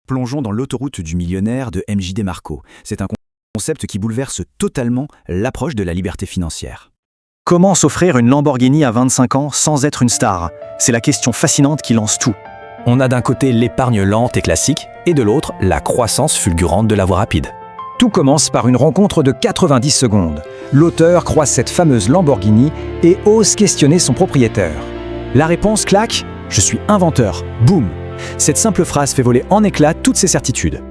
Plongeons dans l'autoroute du millionnaire de MJ DeMarco. C'est un concept qui bouleverse totalement l'approche de la liberté financière. Comment s'offrir une Lamborghini à 25 ans sans être une star? C'est la question fascinante qui lance tout. On a d'un côté l'épargne lente et classique, et de l'autre, la croissance fulgurante de la voie rapide. Tout commence par une rencontre de 90 secondes. L'auteur croise cette fameuse Lamborghini et ose questionner son propriétaire. La réponse claque, je suis inventeur. Boum! Cette simple phrase fait voler en éclats toutes ses certitudes.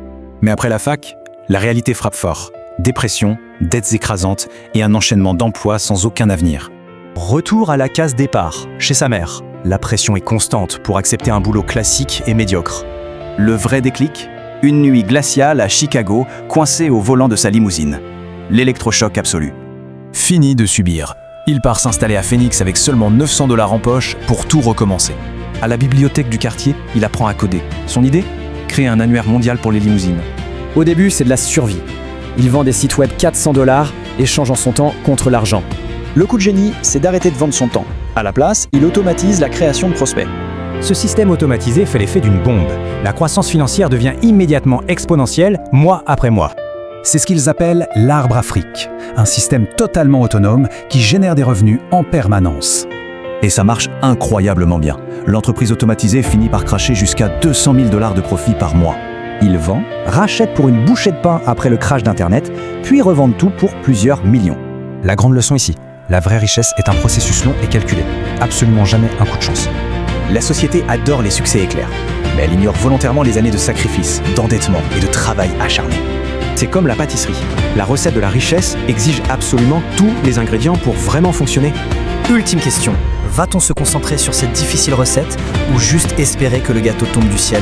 Mais après la fac, la réalité frappe fort. Dépression, dettes écrasantes et un enchaînement d'emplois sans aucun avenir. Retour à la case départ, chez sa mère. La pression est constante pour accepter un boulot classique et médiocre. Le vrai déclic? Une nuit glaciale à Chicago, coincé au volant de sa limousine. L'électrochoc absolu. Fini de subir. Il part s'installer à Phoenix avec seulement 900 $ en poche pour tout recommencer. À la bibliothèque du quartier, il apprend à coder. Son idée? Créer un annuaire mondial pour les limousines. Au début, c'est de la survie. Il vend des sites web 400 $, échangeant son temps contre l'argent. Le coup de génie, c'est d'arrêter de vendre son temps. À la place, il automatise la création de prospects. Ce système automatisé fait l'effet d'une bombe. La croissance financière devient immédiatement exponentielle, mois après mois. C'est ce qu'ils appellent l'arbre à fric, un système totalement autonome qui génère des revenus en permanence. Et ça marche incroyablement bien. L'entreprise automatisée finit par cracher jusqu'à 200 000 $ de profit par mois. Il vend, rachète pour une bouchée de pain après le crash d'Internet, puis revendent tout pour plusieurs millions. La grande leçon ici, la vraie richesse est un processus long et calculé. Absolument jamais un coup de chance. La société adore les succès éclairs, mais elle ignore volontairement les années de sacrifice, d'endettement et de travail acharné. C'est comme la pâtisserie. La recette de la richesse exige absolument tous les ingrédients pour vraiment fonctionner. Ultime question, va-t-on se concentrer sur cette difficile recette ou juste espérer que le gâteau tombe du ciel ?